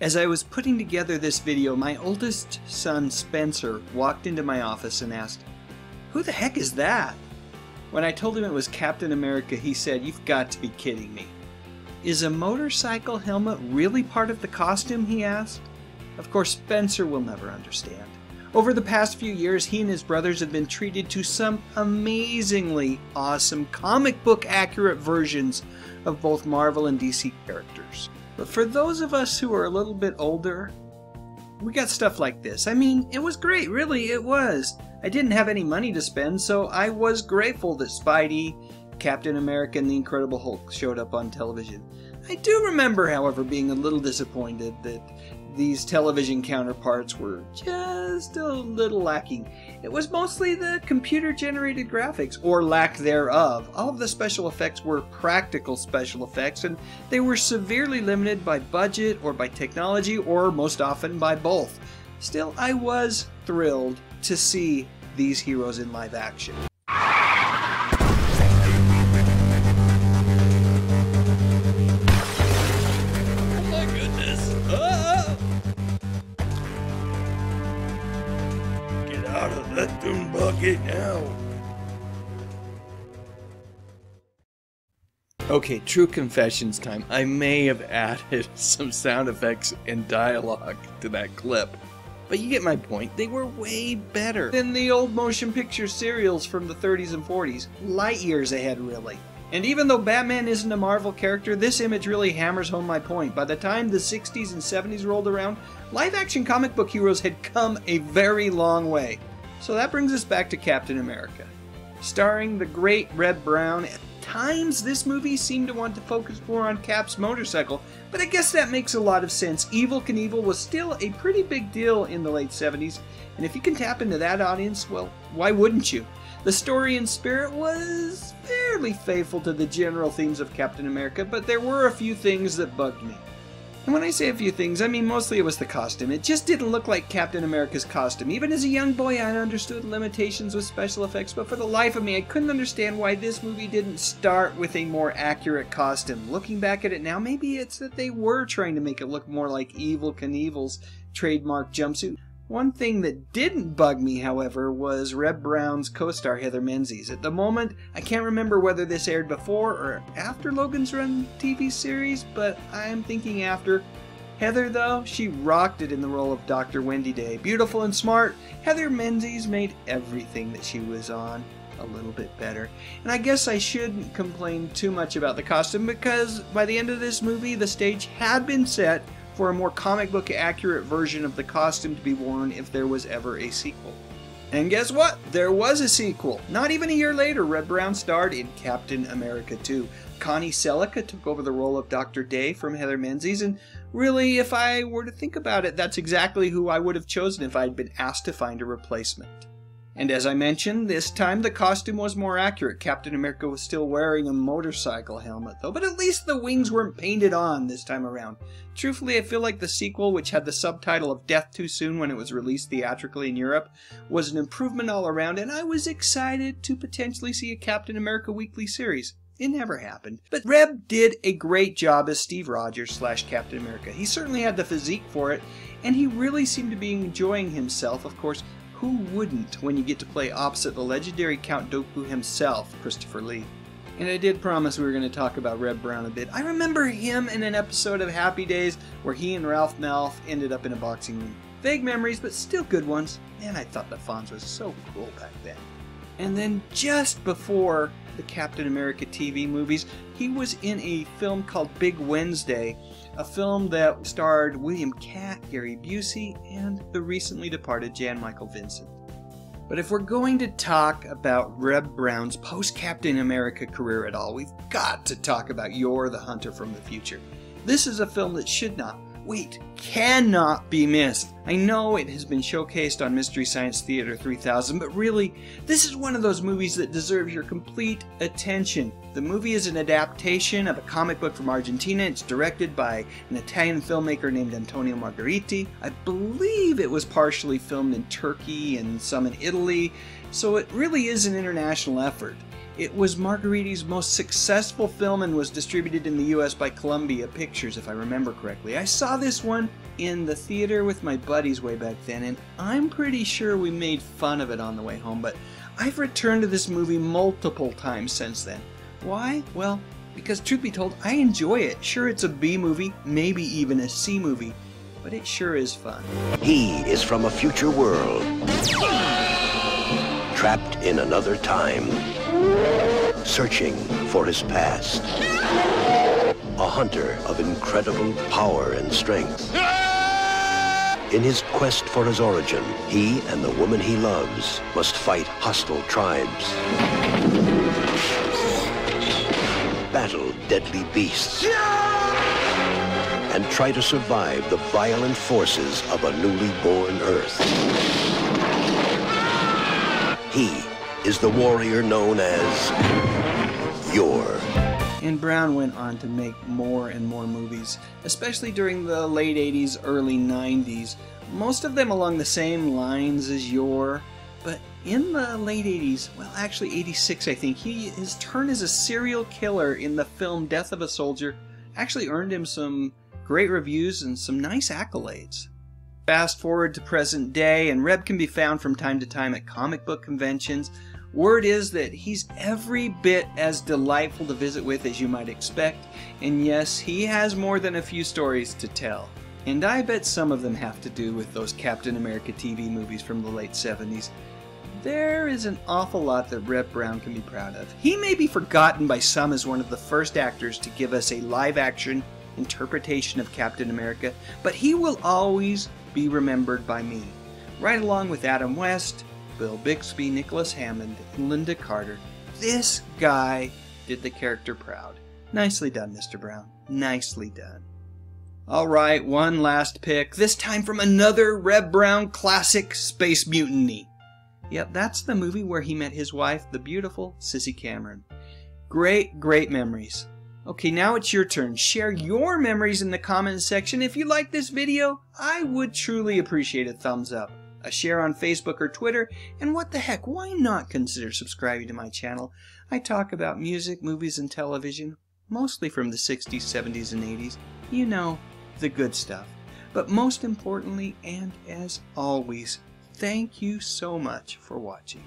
As I was putting together this video, my oldest son Spencer walked into my office and asked, "Who the heck is that?" When I told him it was Captain America, he said, "You've got to be kidding me." "Is a motorcycle helmet really part of the costume?" he asked. Of course, Spencer will never understand. Over the past few years, he and his brothers have been treated to some amazingly awesome comic book accurate versions of both Marvel and DC characters. But for those of us who are a little bit older, we got stuff like this. I mean, it was great, really, it was. I didn't have any money to spend, so I was grateful that Spidey, Captain America, and the Incredible Hulk showed up on television. I do remember, however, being a little disappointed that these television counterparts were just a little lacking. It was mostly the computer-generated graphics, or lack thereof. All of the special effects were practical special effects, and they were severely limited by budget or by technology, or most often by both. Still, I was thrilled to see these heroes in live action. Out of that dune bucket now. Okay, true confessions time. I may have added some sound effects and dialogue to that clip. But you get my point. They were way better than the old motion picture serials from the 30s and 40s. Light years ahead, really. And even though Batman isn't a Marvel character, this image really hammers home my point. By the time the 60s and 70s rolled around, live-action comic book heroes had come a very long way. So that brings us back to Captain America. Starring the great Reb Brown, at times this movie seemed to want to focus more on Cap's motorcycle, but I guess that makes a lot of sense. Evel Knievel was still a pretty big deal in the late 70s, and if you can tap into that audience, well, why wouldn't you? The story and spirit was fairly faithful to the general themes of Captain America, but there were a few things that bugged me. And when I say a few things, I mean mostly it was the costume. It just didn't look like Captain America's costume. Even as a young boy, I understood limitations with special effects, but for the life of me, I couldn't understand why this movie didn't start with a more accurate costume. Looking back at it now, maybe it's that they were trying to make it look more like Evel Knievel's trademark jumpsuit. One thing that didn't bug me, however, was Reb Brown's co-star Heather Menzies. At the moment, I can't remember whether this aired before or after Logan's Run TV series, but I'm thinking after. Heather, though, she rocked it in the role of Dr. Wendy Day. Beautiful and smart, Heather Menzies made everything that she was on a little bit better. And I guess I shouldn't complain too much about the costume, because by the end of this movie, the stage had been set for a more comic book accurate version of the costume to be worn if there was ever a sequel. And guess what? There was a sequel. Not even a year later, Reb Brown starred in Captain America 2. Connie Sellecca took over the role of Dr. Day from Heather Menzies, and really, if I were to think about it, that's exactly who I would have chosen if I'd been asked to find a replacement. And as I mentioned, this time the costume was more accurate. Captain America was still wearing a motorcycle helmet, though, but at least the wings weren't painted on this time around. Truthfully, I feel like the sequel, which had the subtitle of Death Too Soon when it was released theatrically in Europe, was an improvement all around, and I was excited to potentially see a Captain America weekly series. It never happened. But Reb did a great job as Steve Rogers / Captain America. He certainly had the physique for it, and he really seemed to be enjoying himself. Of course, who wouldn't when you get to play opposite the legendary Count Dooku himself, Christopher Lee? And I did promise we were going to talk about Reb Brown a bit. I remember him in an episode of Happy Days where he and Ralph Malph ended up in a boxing ring. Vague memories, but still good ones. Man, I thought the Fonz was so cool back then. And then just before the Captain America TV movies, he was in a film called Big Wednesday, a film that starred William Catt, Gary Busey, and the recently departed Jan Michael Vincent. But if we're going to talk about Reb Brown's post-Captain America career at all, we've got to talk about You're the Hunter from the Future. This is a film that should not, wait, cannot be missed. I know it has been showcased on Mystery Science Theater 3000, but really, this is one of those movies that deserves your complete attention. The movie is an adaptation of a comic book from Argentina. It's directed by an Italian filmmaker named Antonio Margheriti. I believe it was partially filmed in Turkey and some in Italy, so it really is an international effort. It was Margheriti's most successful film and was distributed in the US by Columbia Pictures, if I remember correctly. I saw this one in the theater with my buddies way back then, and I'm pretty sure we made fun of it on the way home, but I've returned to this movie multiple times since then. Why? Well, because truth be told, I enjoy it. Sure, it's a B movie, maybe even a C movie, but it sure is fun. He is from a future world, trapped in another time, searching for his past. A hunter of incredible power and strength. In his quest for his origin, he and the woman he loves must fight hostile tribes, battle deadly beasts, and try to survive the violent forces of a newly born Earth. He is the warrior known as Yor. And Brown went on to make more and more movies, especially during the late 80s, early 90s. Most of them along the same lines as Yor. But in the late 80s, well actually 86 I think, his turn as a serial killer in the film Death of a Soldier actually earned him some great reviews and some nice accolades. Fast forward to present day, and Reb can be found from time to time at comic book conventions. Word is that he's every bit as delightful to visit with as you might expect, and yes, he has more than a few stories to tell. And I bet some of them have to do with those Captain America TV movies from the late 70s. There is an awful lot that Reb Brown can be proud of. He may be forgotten by some as one of the first actors to give us a live-action interpretation of Captain America, but he will always be remembered by me, right along with Adam West, Bill Bixby, Nicholas Hammond, and Linda Carter. This guy did the character proud. Nicely done, Mr. Brown. Nicely done. Alright, one last pick, this time from another Reb Brown classic, Space Mutiny. Yep, that's the movie where he met his wife, the beautiful Sissy Cameron. Great, great memories. Okay, now it's your turn. Share your memories in the comments section. If you like this video, I would truly appreciate a thumbs up, a share on Facebook or Twitter, and what the heck, why not consider subscribing to my channel? I talk about music, movies, and television, mostly from the 60s, 70s, and 80s. You know, the good stuff. But most importantly, and as always, thank you so much for watching.